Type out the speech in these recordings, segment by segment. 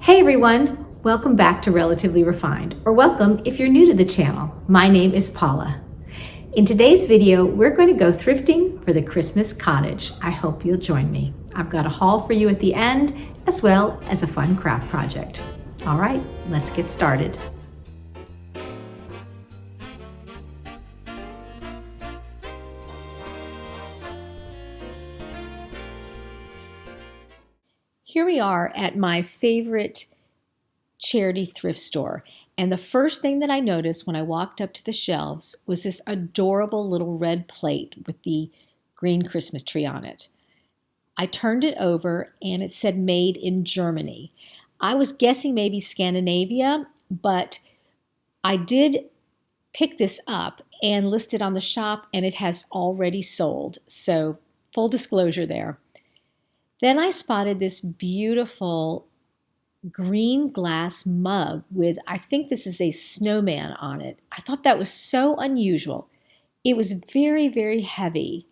Hey everyone, welcome back to Relatively Refined, or welcome if you're new to the channel. My name is Paula. In today's video, we're going to go thrifting for the Christmas cottage. I hope you'll join me. I've got a haul for you at the end, as well as a fun craft project. All right, let's get started. Here we are at my favorite charity thrift store. And the first thing that I noticed when I walked up to the shelves was this adorable little red plate with the green Christmas tree on it. I turned it over and it said made in Germany. I was guessing maybe Scandinavia, but I did pick this up and list it on the shop and it has already sold. So full disclosure there. Then I spotted this beautiful green glass mug with, I think this is a snowman on it. I thought that was so unusual. It was very, very heavy,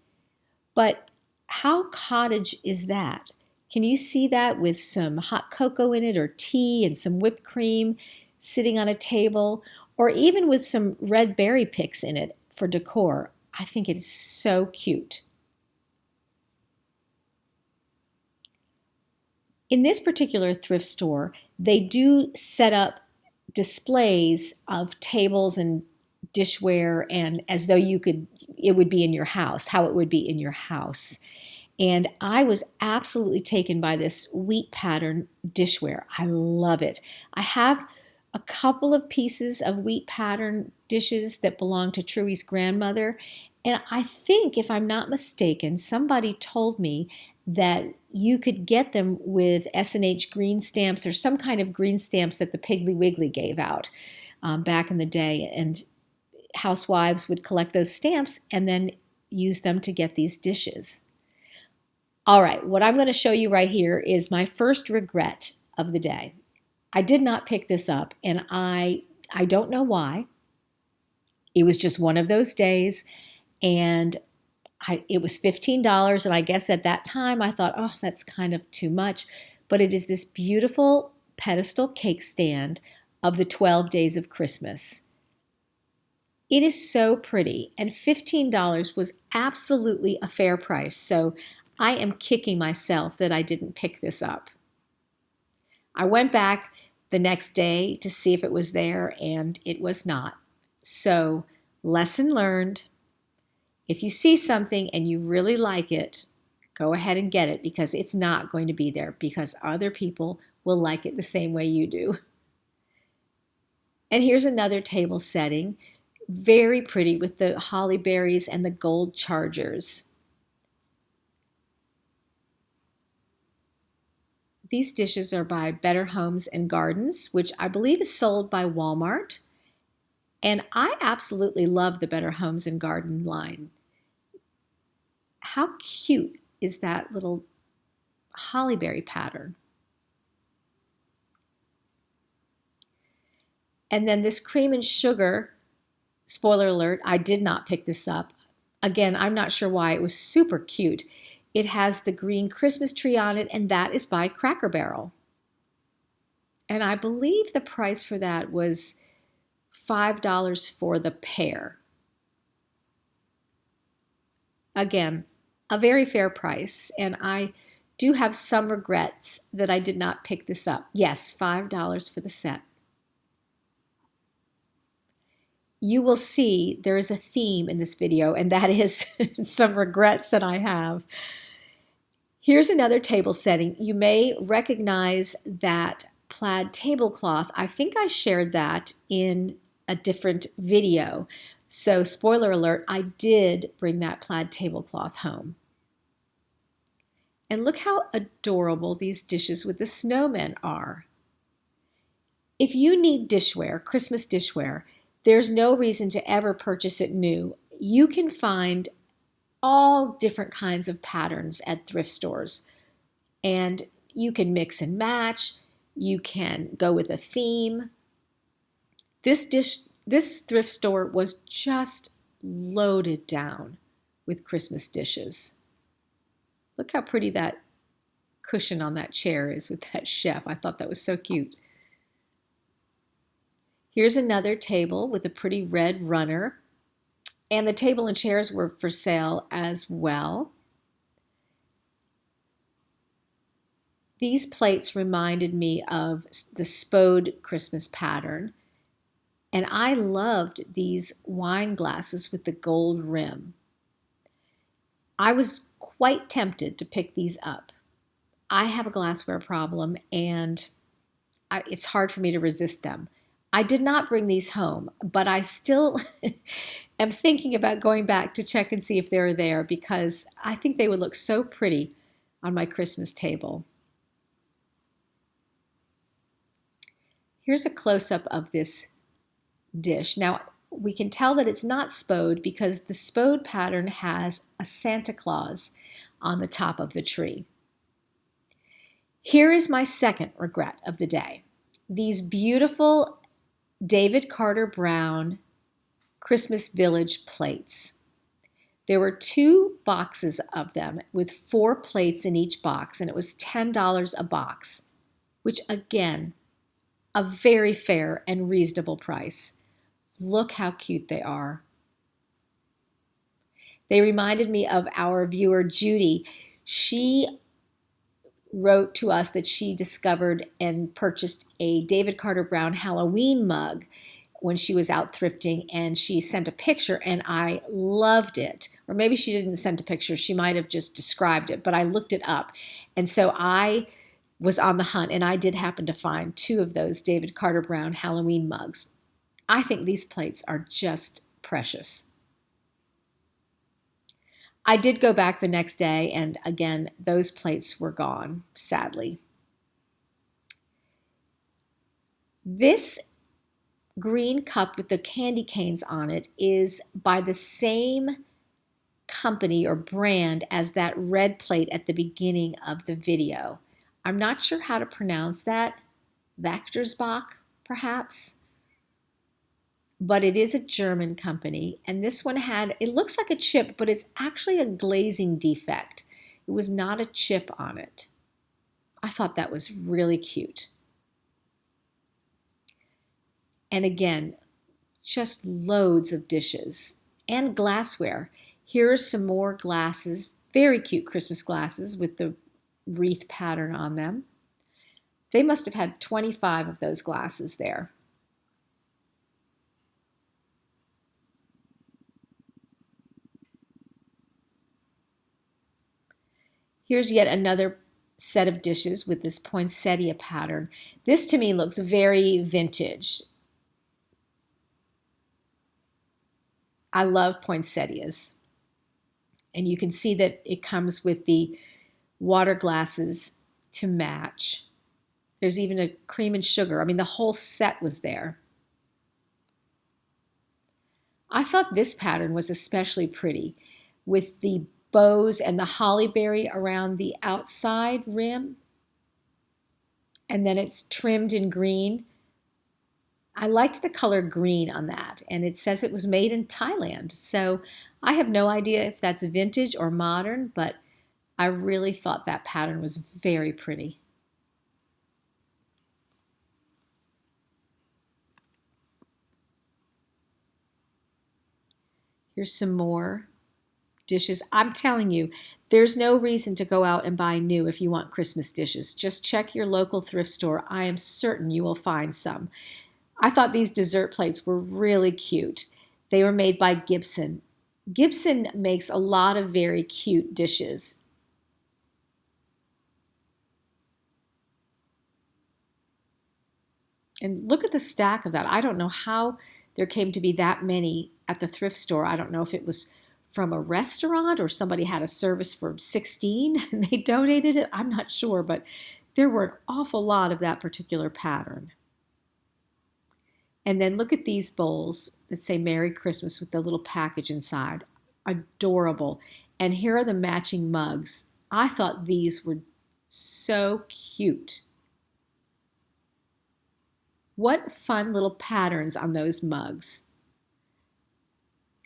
but how cottage is that? Can you see that with some hot cocoa in it or tea and some whipped cream sitting on a table, or even with some red berry picks in it for decor? I think it is so cute. In this particular thrift store, they do set up displays of tables and dishware, and as though it would be in your house, how it would be in your house. And I was absolutely taken by this wheat pattern dishware. I love it. I have a couple of pieces of wheat pattern dishes that belong to Truey's grandmother. And I think, if I'm not mistaken, somebody told me that you could get them with S&H green stamps or some kind of green stamps that the Piggly Wiggly gave out back in the day. And housewives would collect those stamps and then use them to get these dishes. All right, what I'm going to show you right here is my first regret of the day. I did not pick this up, and I don't know why. It was just one of those days, and it was $15, and I guess at that time I thought, oh, that's kind of too much. But it is this beautiful pedestal cake stand of the 12 Days of Christmas. It is so pretty, and $15 was absolutely a fair price. So I am kicking myself that I didn't pick this up. I went back the next day to see if it was there, and it was not. So, lesson learned. If you see something and you really like it, go ahead and get it, because it's not going to be there, because other people will like it the same way you do. And here's another table setting, very pretty with the holly berries and the gold chargers. These dishes are by Better Homes and Gardens, which I believe is sold by Walmart. And I absolutely love the Better Homes and Garden line. How cute is that little hollyberry pattern? And then this cream and sugar, spoiler alert, I did not pick this up. Again, I'm not sure why. It was super cute. It has the green Christmas tree on it, and that is by Cracker Barrel. And I believe the price for that was $5 for the pair. Again, a very fair price, and I do have some regrets that I did not pick this up. Yes, $5 for the set. You will see there is a theme in this video, and that is some regrets that I have. Here's another table setting. You may recognize that plaid tablecloth. I think I shared that in a different video. So spoiler alert, I did bring that plaid tablecloth home. And look how adorable these dishes with the snowmen are. If you need dishware, Christmas dishware, there's no reason to ever purchase it new. You can find all different kinds of patterns at thrift stores. And you can mix and match. You can go with a theme. This thrift store was just loaded down with Christmas dishes. Look how pretty that cushion on that chair is with that chef. I thought that was so cute. Here's another table with a pretty red runner. And the table and chairs were for sale as well. These plates reminded me of the Spode Christmas pattern. And I loved these wine glasses with the gold rim. I was quite tempted to pick these up. I have a glassware problem and it's hard for me to resist them. I did not bring these home, but I still am thinking about going back to check and see if they're there because I think they would look so pretty on my Christmas table. Here's a close-up of this dish. Now, we can tell that it's not Spode because the Spode pattern has a Santa Claus on the top of the tree. Here is my second regret of the day. These beautiful David Carter Brown Christmas Village plates. There were 2 boxes of them with 4 plates in each box, and it was $10 a box, which again, a very fair and reasonable price. Look how cute they are. They reminded me of our viewer, Judy. She wrote to us that she discovered and purchased a David Carter Brown Halloween mug when she was out thrifting, and she sent a picture and I loved it. Or maybe she didn't send a picture, she might have just described it, but I looked it up. And so I was on the hunt and I did happen to find 2 of those David Carter Brown Halloween mugs. I think these plates are just precious. I did go back the next day, and again, those plates were gone, sadly. This green cup with the candy canes on it is by the same company or brand as that red plate at the beginning of the video. I'm not sure how to pronounce that. Vachtersbach, perhaps? But it is a German company, and this one had, it looks like a chip, but it's actually a glazing defect. It was not a chip on it. I thought that was really cute. And again, just loads of dishes and glassware. Here are some more glasses, very cute Christmas glasses with the wreath pattern on them. They must have had 25 of those glasses there. Here's yet another set of dishes with this poinsettia pattern. This to me looks very vintage. I love poinsettias. And you can see that it comes with the water glasses to match. There's even a cream and sugar. I mean, the whole set was there. I thought this pattern was especially pretty with the bows and the holly berry around the outside rim. And then it's trimmed in green. I liked the color green on that, and it says it was made in Thailand. So I have no idea if that's vintage or modern, but I really thought that pattern was very pretty. Here's some more dishes. I'm telling you, there's no reason to go out and buy new if you want Christmas dishes. Just check your local thrift store. I am certain you will find some. I thought these dessert plates were really cute. They were made by Gibson. Gibson makes a lot of very cute dishes. And look at the stack of that. I don't know how there came to be that many at the thrift store. I don't know if it was from a restaurant or somebody had a service for 16 and they donated it. I'm not sure, but there were an awful lot of that particular pattern. And then look at these bowls that say Merry Christmas with the little package inside. Adorable. And here are the matching mugs. I thought these were so cute. What fun little patterns on those mugs.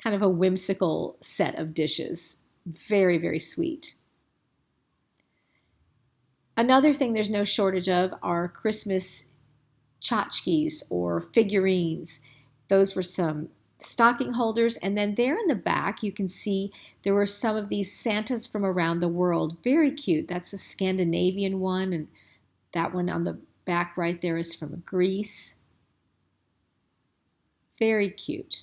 Kind of a whimsical set of dishes. Very, very sweet. Another thing there's no shortage of are Christmas tchotchkes or figurines. Those were some stocking holders. And then there in the back, you can see there were some of these Santas from around the world. Very cute. That's a Scandinavian one. And that one on the back right there is from Greece. Very cute.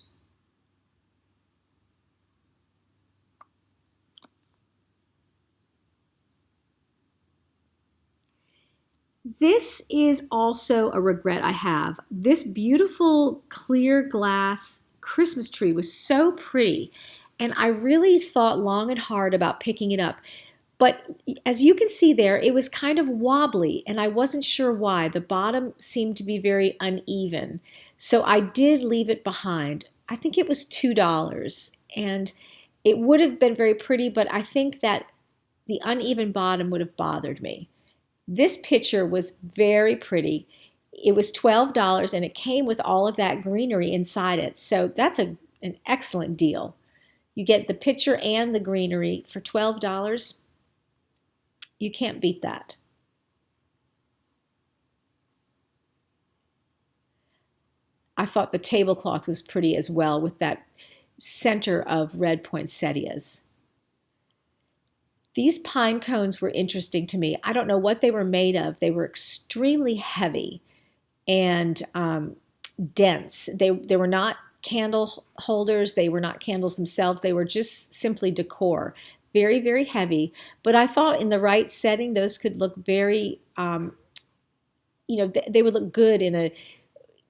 This is also a regret I have. This beautiful clear glass Christmas tree was so pretty, and I really thought long and hard about picking it up. But as you can see there, it was kind of wobbly, and I wasn't sure why. The bottom seemed to be very uneven, so I did leave it behind. I think it was $2, and it would have been very pretty, but I think that the uneven bottom would have bothered me. This picture was very pretty. It was $12 and it came with all of that greenery inside it. So that's an excellent deal. You get the picture and the greenery for $12. You can't beat that. I thought the tablecloth was pretty as well with that center of red poinsettias. These pine cones were interesting to me. I don't know what they were made of. They were extremely heavy and dense. They were not candle holders. They were not candles themselves. They were just simply decor. Very, very heavy. But I thought in the right setting, those could look very, they would look good in a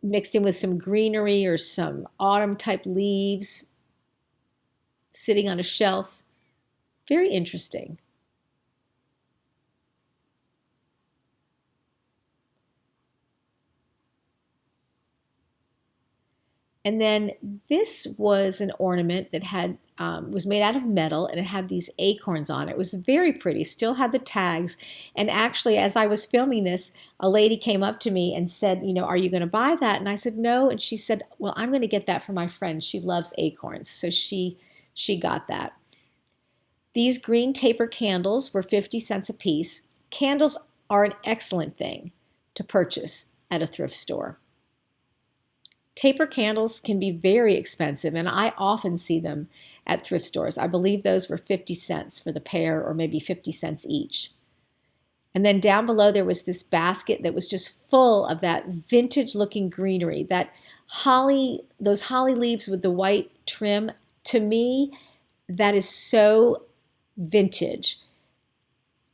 mixed in with some greenery or some autumn type leaves sitting on a shelf. Very interesting. And then this was an ornament that had was made out of metal, and it had these acorns on it. It was very pretty, still had the tags. And actually, as I was filming this, a lady came up to me and said, are you going to buy that? And I said, no. And she said, well, I'm going to get that for my friend. She loves acorns. So she got that. These green taper candles were 50 cents a piece. Candles are an excellent thing to purchase at a thrift store. Taper candles can be very expensive, and I often see them at thrift stores. I believe those were 50 cents for the pair, or maybe 50 cents each. And then down below there was this basket that was just full of that vintage-looking greenery, that holly, those holly leaves with the white trim. To me, that is so vintage.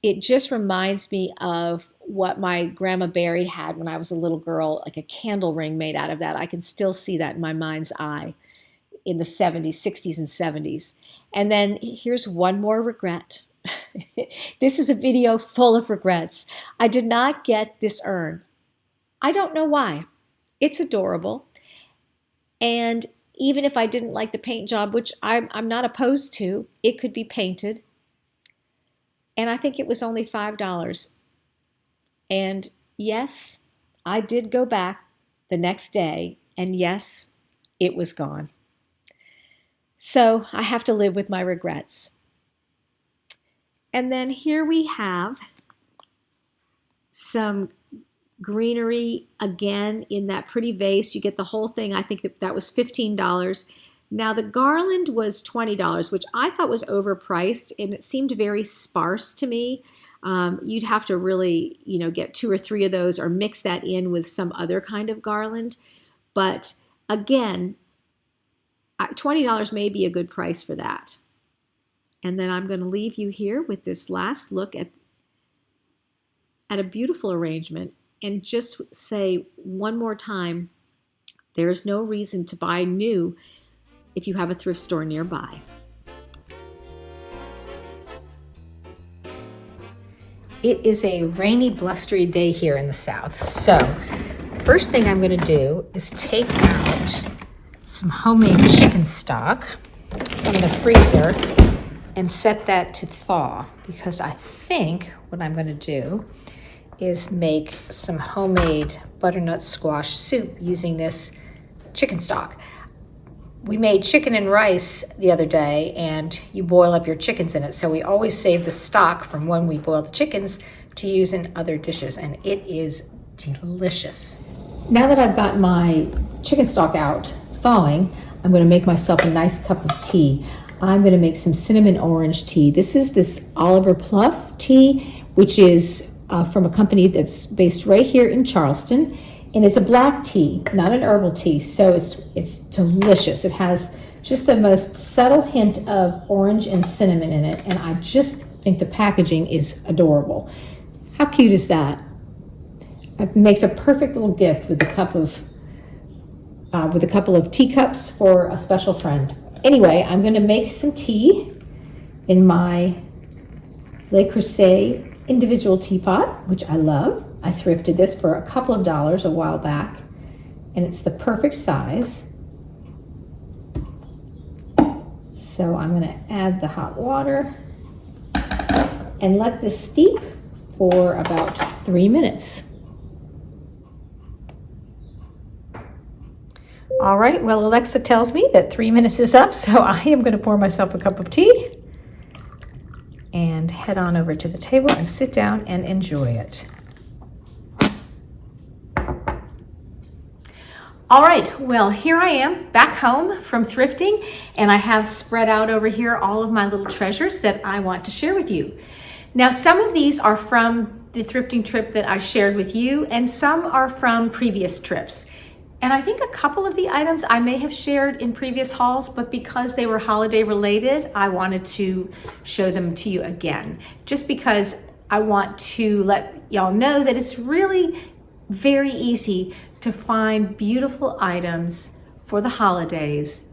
It just reminds me of what my Grandma Barry had when I was a little girl, like a candle ring made out of that. I can still see that in my mind's eye in the 70s, 60s, and 70s. And then here's one more regret. This is a video full of regrets. I did not get this urn. I don't know why. It's adorable. And even if I didn't like the paint job, which I'm not opposed to, it could be painted. And I think it was only $5. And yes, I did go back the next day, and yes, it was gone. So I have to live with my regrets. And then here we have some greenery again in that pretty vase. You get the whole thing. I think that was $15. Now the garland was $20, which I thought was overpriced, and it seemed very sparse to me. You'd have to really, get 2 or 3 of those or mix that in with some other kind of garland. But again, $20 may be a good price for that. And then I'm going to leave you here with this last look at a beautiful arrangement, and just say one more time, there is no reason to buy new if you have a thrift store nearby. It is a rainy, blustery day here in the South. So, first thing I'm going to do is take out some homemade chicken stock from the freezer and set that to thaw, because I think what I'm going to do is make some homemade butternut squash soup using this chicken stock. we made chicken and rice the other day, and you boil up your chickens in it. So we always save the stock from when we boil the chickens to use in other dishes, and it is delicious. Now that I've got my chicken stock out thawing, I'm going to make myself a nice cup of tea. I'm going to make some cinnamon orange tea. This is this Oliver Pluff tea, which is from a company that's based right here in Charleston. And it's a black tea, not an herbal tea, so it's delicious. It has just the most subtle hint of orange and cinnamon in it, and I just think the packaging is adorable. How cute is that? It makes a perfect little gift with a couple of teacups for a special friend. Anyway, I'm going to make some tea in my Le Creuset individual teapot, which I love. I thrifted this for a couple of dollars a while back, and it's the perfect size. So I'm going to add the hot water and let this steep for about 3 minutes. All right, well, Alexa tells me that 3 minutes is up, so I am going to pour myself a cup of tea and head on over to the table and sit down and enjoy it. All right, well, here I am back home from thrifting, and I have spread out over here all of my little treasures that I want to share with you. Now, some of these are from the thrifting trip that I shared with you, and some are from previous trips. And I think a couple of the items I may have shared in previous hauls, but because they were holiday related, I wanted to show them to you again, just because I want to let y'all know that it's really very easy to find beautiful items for the holidays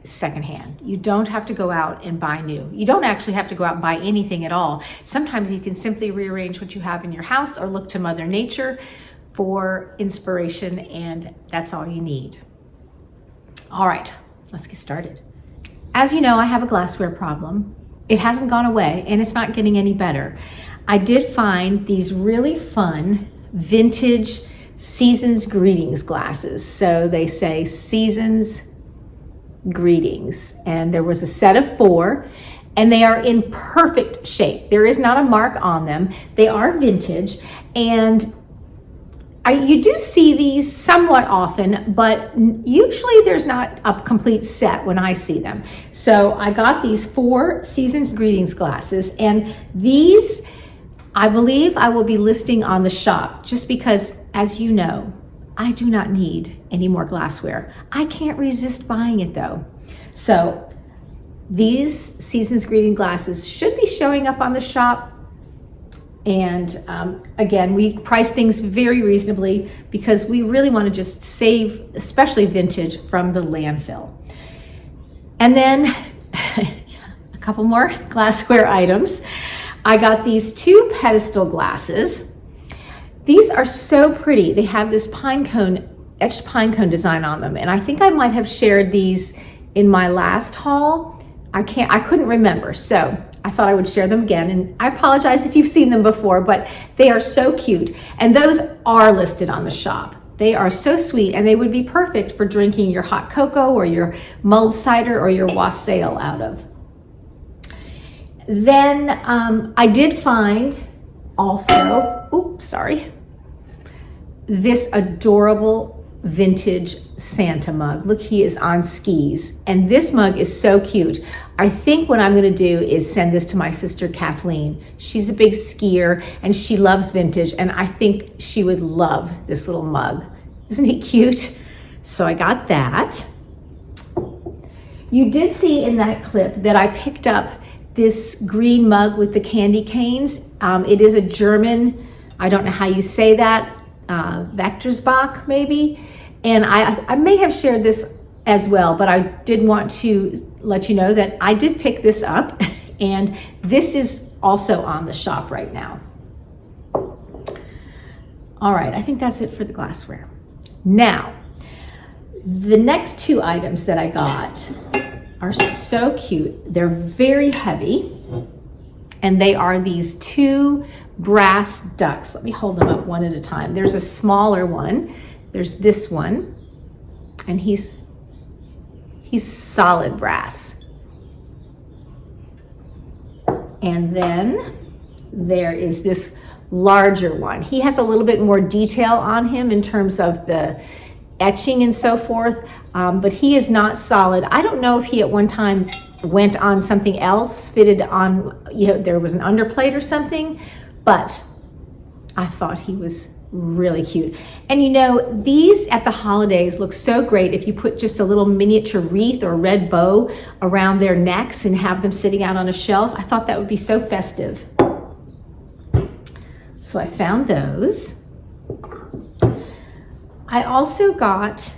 secondhand. You don't have to go out and buy new. You don't actually have to go out and buy anything at all. Sometimes you can simply rearrange what you have in your house or look to Mother Nature for inspiration, and that's all you need. All right, let's get started. As you know, I have a glassware problem. It hasn't gone away, and it's not getting any better. I did find these really fun vintage Season's Greetings glasses. So they say Season's Greetings, and there was a set of 4, and they are in perfect shape. There is not a mark on them. They are vintage, and you do see these somewhat often, but usually there's not a complete set when I see them. So I got these 4 Season's Greetings glasses, and these I believe I will be listing on the shop, just because, as you know, I do not need any more glassware. I can't resist buying it though. So these Season's Greeting glasses should be showing up on the shop. And again, we price things very reasonably because we really want to just save, especially vintage, from the landfill. And then a couple more glassware items. I got these 2 pedestal glasses. These are so pretty. They have this etched pine cone design on them. And I think I might have shared these in my last haul. I couldn't remember. So I thought I would share them again, and I apologize if you've seen them before, but they are so cute, and those are listed on the shop. They are so sweet, and they would be perfect for drinking your hot cocoa or your mulled cider or your wassail out of. Then I did find also, this adorable vintage Santa mug. Look, he is on skis, and this mug is so cute. I think what I'm going to do is send this to my sister Kathleen. She's a big skier and she loves vintage, and I think she would love this little mug. Isn't he cute? So I got that. You did see in that clip that I picked up this green mug with the candy canes. It is a German, I don't know how you say that, Vectorsbach maybe. And I may have shared this as well, but I did want to let you know that I did pick this up, and this is also on the shop right now. All right, I think that's it for the glassware. Now, the next 2 items that I got are so cute. They're very heavy, and they are these 2 brass ducks. Let me hold them up one at a time. There's a smaller one. There's this one, and he's He's solid brass. And then there is this larger one. He has a little bit more detail on him in terms of the etching and so forth, but he is not solid. I don't know if he at one time went on something else, fitted on, there was an underplate or something, but I thought he was really cute. And these at the holidays look so great if you put just a little miniature wreath or red bow around their necks and have them sitting out on a shelf. I thought that would be so festive. So I found those. I also got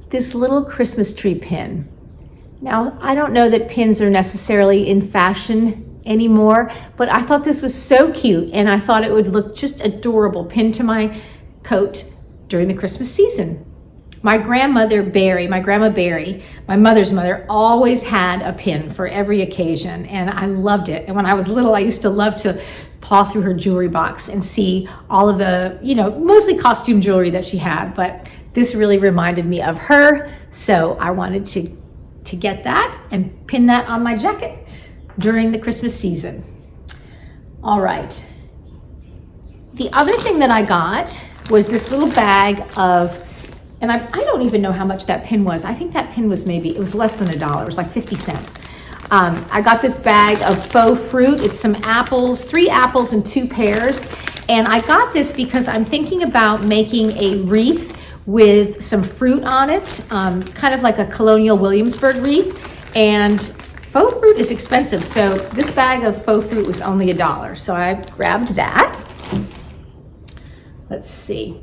this little Christmas tree pin. Now, I don't know that pins are necessarily in fashion anymore, but I thought this was so cute, and I thought it would look just adorable pinned to my coat during the Christmas season. My grandma Barry, my mother's mother, always had a pin for every occasion, and I loved it. And when I was little, I used to love to paw through her jewelry box and see all of the, mostly costume jewelry that she had, but this really reminded me of her, so I wanted to get that and pin that on my jacket during the Christmas season. All right. The other thing that I got was this little bag of, and I don't even know how much that pin was. I think that pin was it was less than $1. It was like 50 cents. I got this bag of faux fruit. It's some apples, 3 apples and 2 pears. And I got this because I'm thinking about making a wreath with some fruit on it, kind of like a Colonial Williamsburg wreath. And faux fruit is expensive, so this bag of faux fruit was only $1. So I grabbed that. Let's see.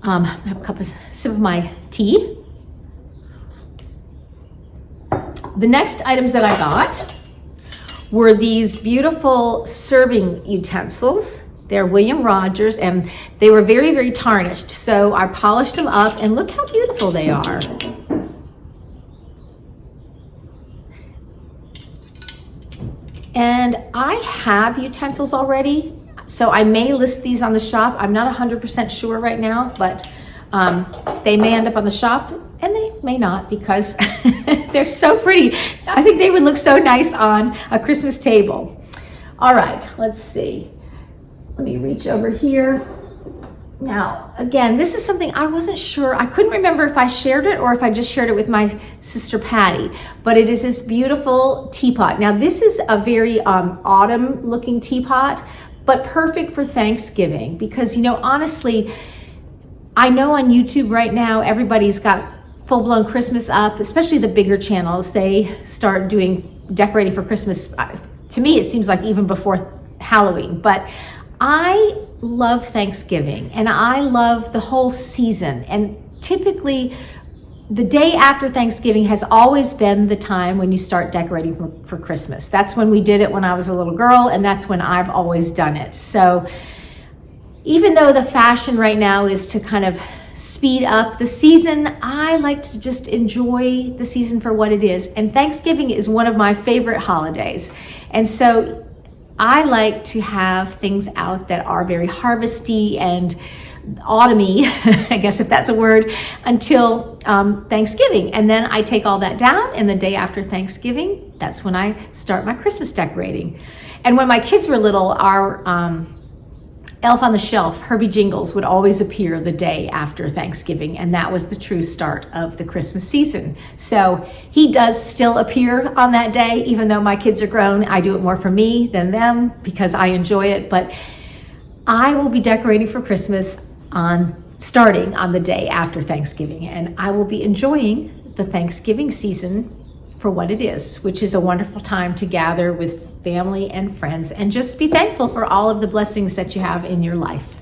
I have a sip of my tea. The next items that I got were these beautiful serving utensils. They're William Rogers, and they were very, very tarnished. So I polished them up, and look how beautiful they are. And I have utensils already, so I may list these on the shop. I'm not 100% sure right now, but they may end up on the shop, and they may not, because they're so pretty. I think they would look so nice on a Christmas table. All right, let's see. Let me reach over here. Now, again, this is something I wasn't sure. I couldn't remember if I shared it or if I just shared it with my sister Patty, but it is this beautiful teapot. Now, this is a very autumn looking teapot, but perfect for Thanksgiving because, honestly, I know on YouTube right now, everybody's got full-blown Christmas up, especially the bigger channels. They start doing decorating for Christmas. To me, it seems like even before Halloween, but I love Thanksgiving and I love the whole season. And typically the day after Thanksgiving has always been the time when you start decorating for Christmas. That's when we did it when I was a little girl, and that's when I've always done it. So even though the fashion right now is to kind of speed up the season, I like to just enjoy the season for what it is. And Thanksgiving is one of my favorite holidays. And so I like to have things out that are very harvesty and autumny, I guess if that's a word, until Thanksgiving. And then I take all that down, and the day after Thanksgiving, that's when I start my Christmas decorating. And when my kids were little, our Elf on the Shelf, Herbie Jingles, would always appear the day after Thanksgiving, and that was the true start of the Christmas season. So he does still appear on that day, even though my kids are grown. I do it more for me than them because I enjoy it, but I will be decorating for Christmas starting on the day after Thanksgiving, and I will be enjoying the Thanksgiving season for what it is, which is a wonderful time to gather with family and friends and just be thankful for all of the blessings that you have in your life.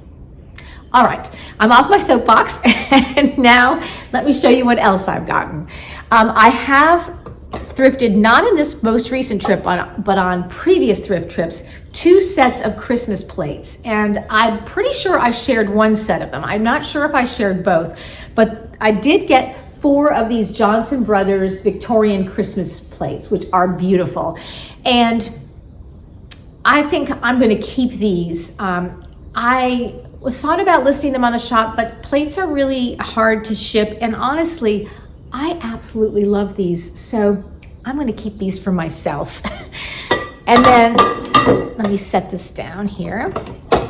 All right, I'm off my soapbox, and now let me show you what else I've gotten. I have thrifted, not in this most recent trip, but on previous thrift trips, 2 sets of Christmas plates. And I'm pretty sure I shared 1 set of them. I'm not sure if I shared both, but I did get 4 of these Johnson Brothers Victorian Christmas plates, which are beautiful. And I think I'm going to keep these. I thought about listing them on the shop, but plates are really hard to ship. And honestly, I absolutely love these, so I'm going to keep these for myself. And then let me set this down here,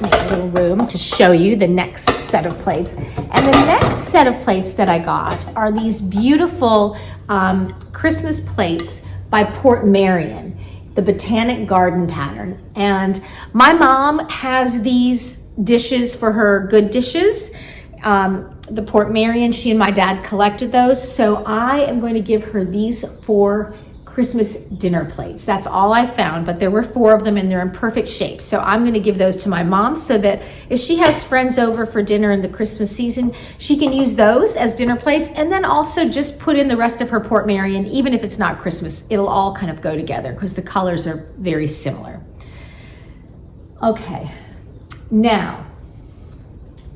make a little room to show you the next set of plates. And the next set of plates that I got are these beautiful Christmas plates by Port Marion, the Botanic Garden pattern. And my mom has these dishes for her good dishes. The Port Marion, she and my dad collected those. So I am going to give her these 4 Christmas dinner plates. That's all I found, but there were 4 of them and they're in perfect shape. So I'm going to give those to my mom so that if she has friends over for dinner in the Christmas season, she can use those as dinner plates, and then also just put in the rest of her Port Marion. Even if it's not Christmas, it'll all kind of go together because the colors are very similar. Okay, now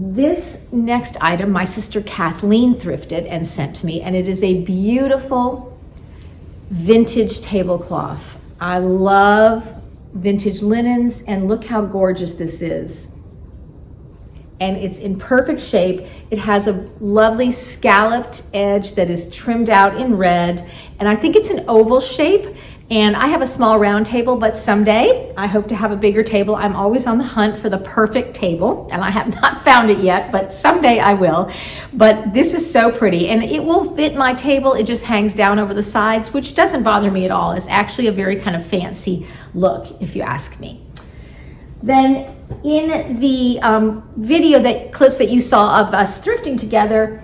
this next item my sister Kathleen thrifted and sent to me, and it is a beautiful vintage tablecloth. I love vintage linens, and look how gorgeous this is. And it's in perfect shape. It has a lovely scalloped edge that is trimmed out in red, and I think it's an oval shape. And I have a small round table, but someday I hope to have a bigger table. I'm always on the hunt for the perfect table, and I have not found it yet, but someday I will. But this is so pretty, and it will fit my table. It just hangs down over the sides, which doesn't bother me at all. It's actually a very kind of fancy look, if you ask me. Then in the clips that you saw of us thrifting together,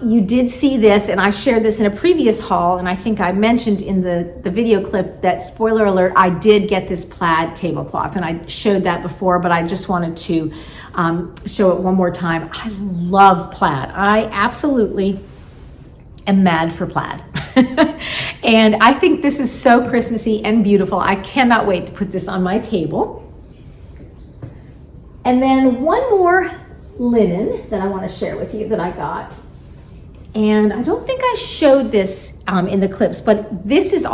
you did see this, and I shared this in a previous haul, and I think I mentioned in the video clip that, spoiler alert, I did get this plaid tablecloth, and I showed that before, but I just wanted to show it one more time. I love plaid. I absolutely am mad for plaid. And I think this is so Christmassy and beautiful. I cannot wait to put this on my table. And then one more linen that I want to share with you that I got. And I don't think I showed this in the clips, but this is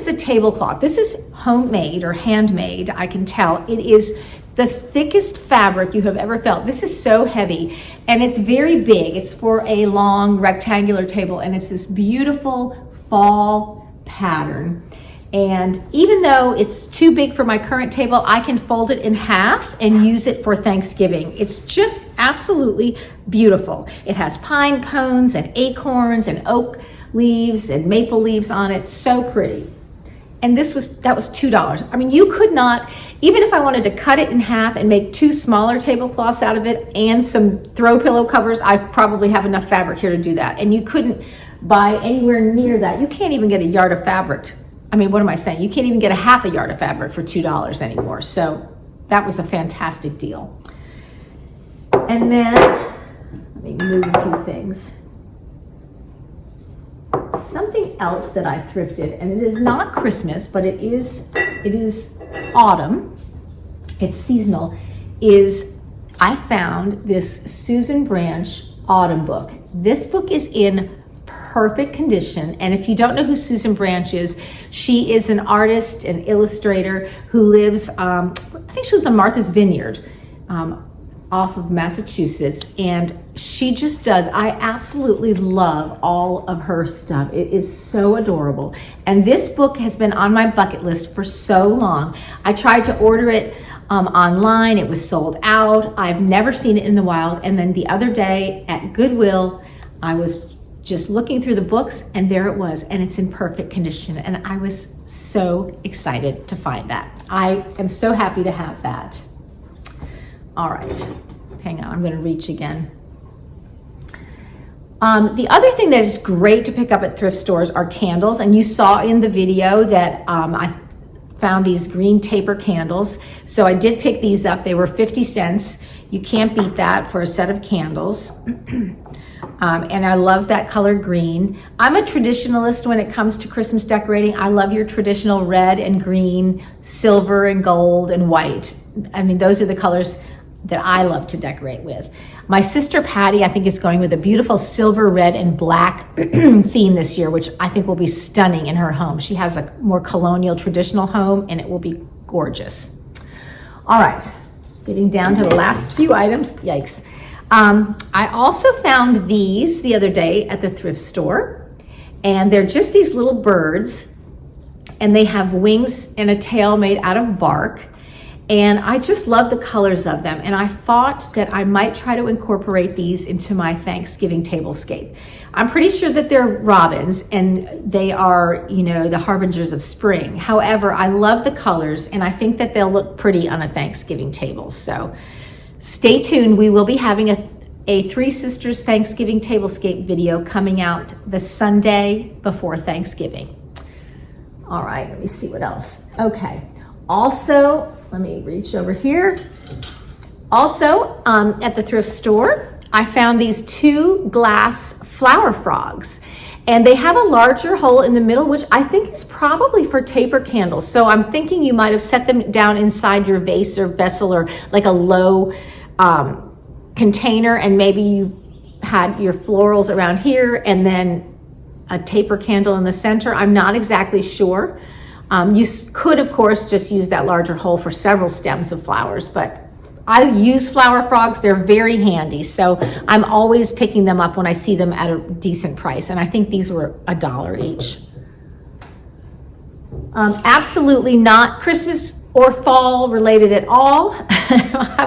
a tablecloth. This is homemade or handmade, I can tell. It is the thickest fabric you have ever felt. This is so heavy, and it's very big. It's for a long rectangular table, and it's this beautiful fall pattern. And even though it's too big for my current table, I can fold it in half and use it for Thanksgiving. It's just absolutely beautiful. It has pine cones and acorns and oak leaves and maple leaves on it. So pretty. And that was $2. I mean, you could not, even if I wanted to cut it in half and make 2 smaller tablecloths out of it and some throw pillow covers, I probably have enough fabric here to do that. And you couldn't buy anywhere near that. You can't even get a yard of fabric. I mean, what am I saying? You can't even get a half a yard of fabric for $2 anymore. So that was a fantastic deal. And then, let me move a few things. Something else that I thrifted, and it is not Christmas, but it is autumn, it's seasonal, is I found this Susan Branch autumn book. This book is in perfect condition, and if you don't know who Susan Branch is, she is an artist and illustrator who lives, I think she lives on Martha's Vineyard, off of Massachusetts, and she just does, I absolutely love all of her stuff. It is so adorable, and this book has been on my bucket list for so long. I tried to order it online, it was sold out. I've never seen it in the wild, and then the other day at Goodwill, I was just looking through the books, and there it was, and it's in perfect condition, and I was so excited to find that. I am so happy to have that. All right, hang on, I'm gonna reach again. The other thing that is great to pick up at thrift stores are candles, and you saw in the video that I found these green taper candles. So I did pick these up. They were 50 cents. You can't beat that for a set of candles. And I love that color green. I'm a traditionalist when it comes to Christmas decorating. I love your traditional red and green, silver and gold and white. I mean, those are the colors that I love to decorate with. My sister Patty, I think, is going with a beautiful silver, red, and black theme this year, which I think will be stunning in her home. She has a more colonial, traditional home, and it will be gorgeous. All right, getting down to the last few items. Yikes. I also found these the other day at the thrift store, and they're just these little birds, and they have wings and a tail made out of bark. And I just love the colors of them. And I thought that I might try to incorporate these into my Thanksgiving tablescape. I'm pretty sure that they're robins and they are, you know, the harbingers of spring. However, I love the colors and I think that they'll look pretty on a Thanksgiving table. So stay tuned. We will be having a Three Sisters Thanksgiving tablescape video coming out the Sunday before Thanksgiving. All right, let me see what else. Okay. Also, let me reach over here. Also, at the thrift store, I found these 2 glass flower frogs, and they have a larger hole in the middle, which I think is probably for taper candles. So I'm thinking you might have set them down inside your vase or vessel or like a low container, and maybe you had your florals around here and then a taper candle in the center. I'm not exactly sure. You could, of course, just use that larger hole for several stems of flowers, but I use flower frogs. They're very handy, so I'm always picking them up when I see them at a decent price, and I think these were $1 each. Absolutely not Christmas or fall related at all.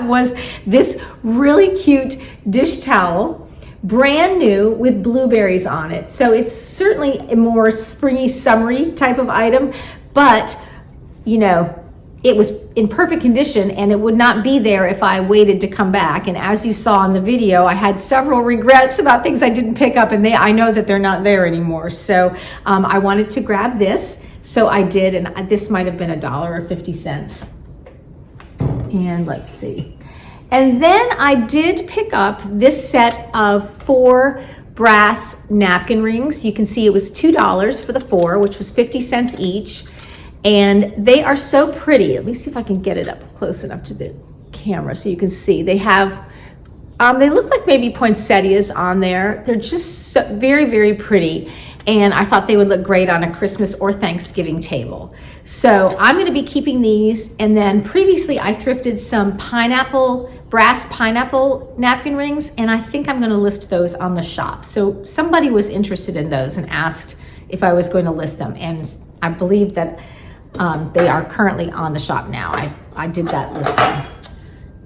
Was this really cute dish towel, brand new with blueberries on it. So it's certainly a more springy, summery type of item, but you know, it was in perfect condition and it would not be there if I waited to come back. And as you saw in the video, I had several regrets about things I didn't pick up, and I know that they're not there anymore. So I wanted to grab this, so I did, and this might have been $1 or 50 cents. And let's see. And then I did pick up this set of 4 brass napkin rings. You can see it was $2 for the 4, which was 50 cents each. And they are so pretty. Let me see if I can get it up close enough to the camera so you can see. They have, they look like maybe poinsettias on there. They're just so, very, very pretty. And I thought they would look great on a Christmas or Thanksgiving table. So I'm gonna be keeping these. And then previously I thrifted some brass pineapple napkin rings, and I think I'm gonna list those on the shop. So somebody was interested in those and asked if I was going to list them. And I believe that they are currently on the shop now. I did that listing.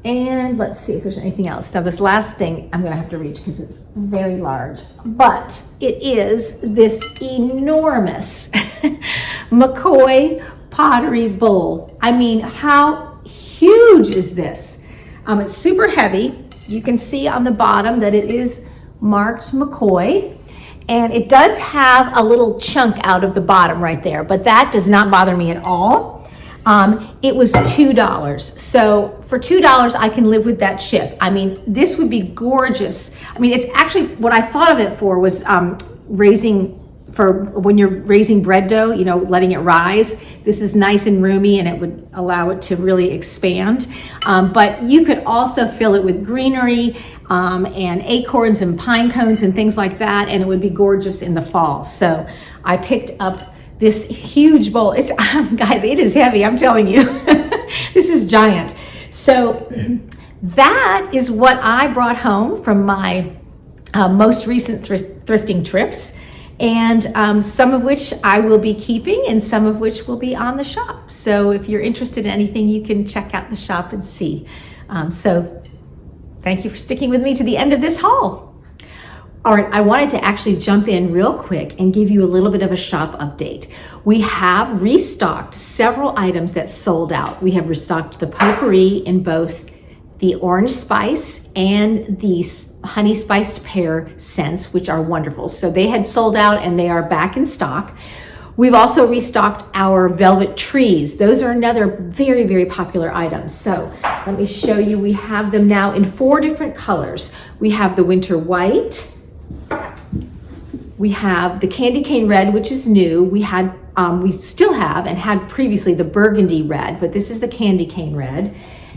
And let's see if there's anything else. Now this last thing I'm gonna have to reach because it's very large, but it is this enormous McCoy pottery bowl. I mean, how huge is this? It's super heavy. You can see on the bottom that it is marked McCoy. And it does have a little chunk out of the bottom right there, but that does not bother me at all. It was $2. So for $2, I can live with that chip. I mean, this would be gorgeous. I mean, it's actually, what I thought of it for was for when you're raising bread dough, you know, letting it rise. This is nice and roomy and it would allow it to really expand. But you could also fill it with greenery and acorns and pine cones and things like that, and it would be gorgeous in the fall. So I picked up this huge bowl. It's, guys, it is heavy, I'm telling you. This is giant. So that is what I brought home from my most recent thrifting trips. And some of which I will be keeping and some of which will be on the shop. So if you're interested in anything, you can check out the shop and see. So thank you for sticking with me to the end of this haul. All right, I wanted to actually jump in real quick and give you a little bit of a shop update. We have restocked several items that sold out. We have restocked the potpourri in both the orange spice and the honey spiced pear scents, which are wonderful. So they had sold out and they are back in stock. We've also restocked our velvet trees. Those are another very, very popular item. So let me show you, we have them now in 4 different colors. We have the winter white, we have the candy cane red, which is new. We still have and had previously the burgundy red, but this is the candy cane red.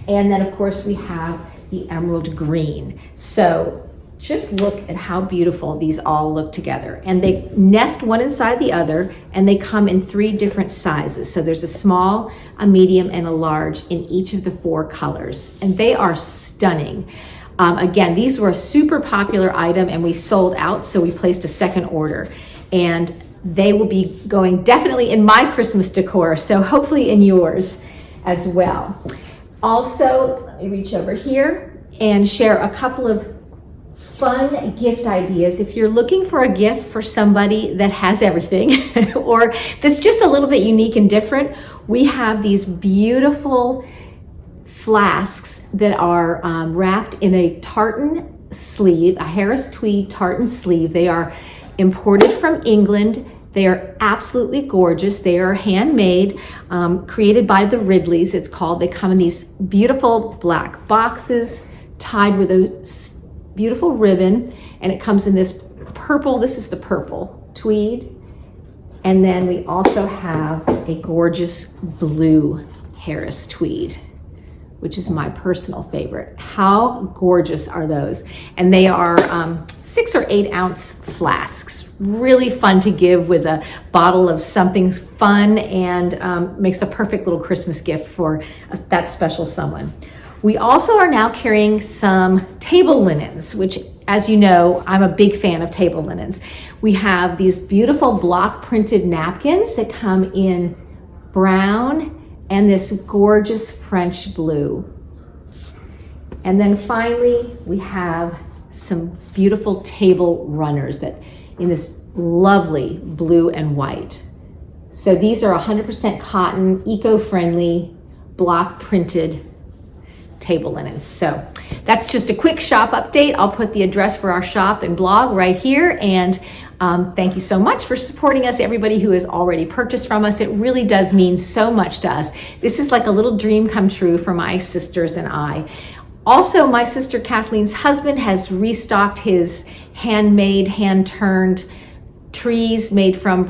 And then of course we have the emerald green. So just look at how beautiful these all look together. And they nest one inside the other, and they come in 3 different sizes. So there's a small, a medium, and a large in each of the 4 colors. And they are stunning. Again, these were a super popular item and we sold out, so we placed a second order. And they will be going definitely in my Christmas decor, so hopefully in yours as well. Also, let me reach over here and share a couple of fun gift ideas. If you're looking for a gift for somebody that has everything or that's just a little bit unique and different, we have these beautiful flasks that are wrapped in a tartan sleeve, a Harris tweed tartan sleeve. They are imported from England. They are absolutely gorgeous. They are handmade, created by the Ridleys, it's called. They come in these beautiful black boxes tied with a beautiful ribbon, and it comes in this purple, this is the purple tweed. And then we also have a gorgeous blue Harris tweed, which is my personal favorite. How gorgeous are those? And they are 6 or 8 ounce flasks. Really fun to give with a bottle of something fun, and makes a perfect little Christmas gift for that special someone. We also are now carrying some table linens, which, as you know, I'm a big fan of table linens. We have these beautiful block printed napkins that come in brown and this gorgeous French blue. And then finally, we have some beautiful table runners that in this lovely blue and white. So these are 100% cotton, eco-friendly, block printed table linens. So that's just a quick shop update. I'll put the address for our shop and blog right here. And thank you so much for supporting us, everybody who has already purchased from us. It really does mean so much to us. This is like a little dream come true for my sisters and I. Also, my sister Kathleen's husband has restocked his handmade, hand-turned trees made from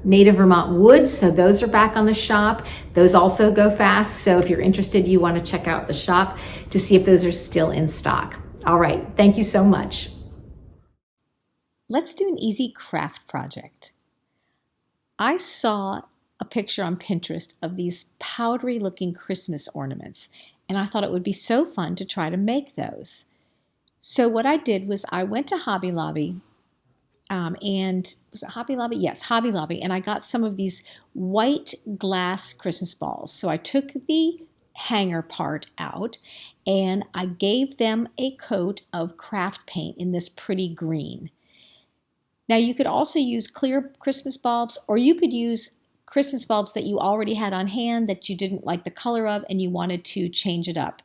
native Vermont wood. So those are back on the shop. Those also go fast. So if you're interested, you want to check out the shop to see if those are still in stock. All right. Thank you so much. Let's do an easy craft project. I saw a picture on Pinterest of these powdery looking Christmas ornaments, and I thought it would be so fun to try to make those. So what I did was I went to Hobby Lobby, and was it Hobby Lobby? Yes, Hobby Lobby, and I got some of these white glass Christmas balls. So I took the hanger part out and I gave them a coat of craft paint in this pretty green. Now you could also use clear Christmas bulbs, or you could use Christmas bulbs that you already had on hand that you didn't like the color of and you wanted to change it up.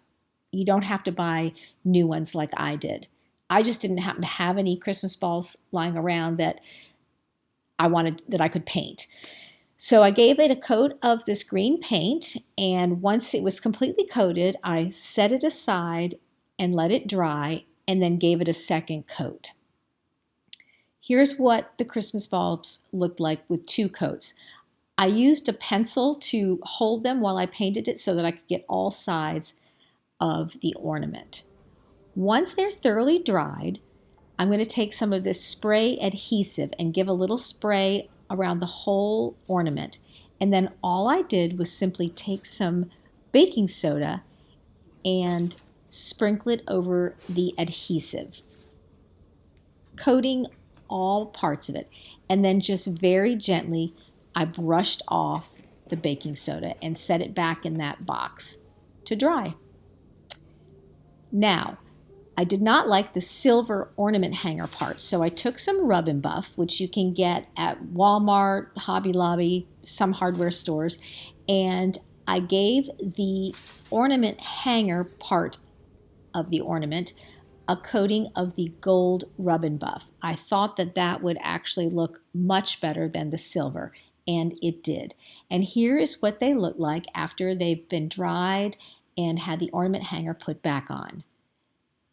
You don't have to buy new ones like I did. I just didn't happen to have any Christmas balls lying around that I could paint. So I gave it a coat of this green paint, and once it was completely coated, I set it aside and let it dry, and then gave it a second coat. Here's what the Christmas bulbs looked like with 2 coats. I used a pencil to hold them while I painted it so that I could get all sides of the ornament. Once they're thoroughly dried, I'm going to take some of this spray adhesive and give a little spray around the whole ornament. And then all I did was simply take some baking soda and sprinkle it over the adhesive, coating all parts of it. And then just very gently, I brushed off the baking soda and set it back in that box to dry. Now, I did not like the silver ornament hanger part, so I took some Rub and Buff, which you can get at Walmart, Hobby Lobby, some hardware stores, and I gave the ornament hanger part of the ornament a coating of the gold Rub and Buff. I thought that that would actually look much better than the silver, and it did. And here is what they look like after they've been dried and had the ornament hanger put back on.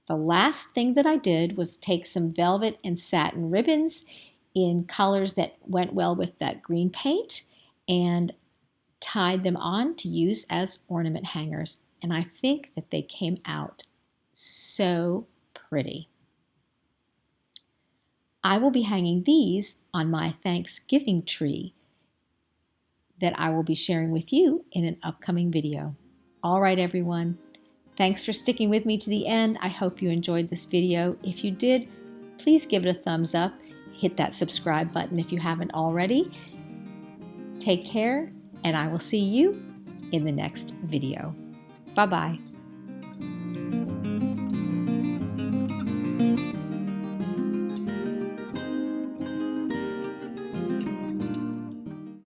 The last thing that I did was take some velvet and satin ribbons in colors that went well with that green paint and tied them on to use as ornament hangers. And I think that they came out so pretty. I will be hanging these on my Thanksgiving tree that I will be sharing with you in an upcoming video. All right, everyone. Thanks for sticking with me to the end. I hope you enjoyed this video. If you did, please give it a thumbs up. Hit that subscribe button if you haven't already. Take care, and I will see you in the next video. Bye-bye.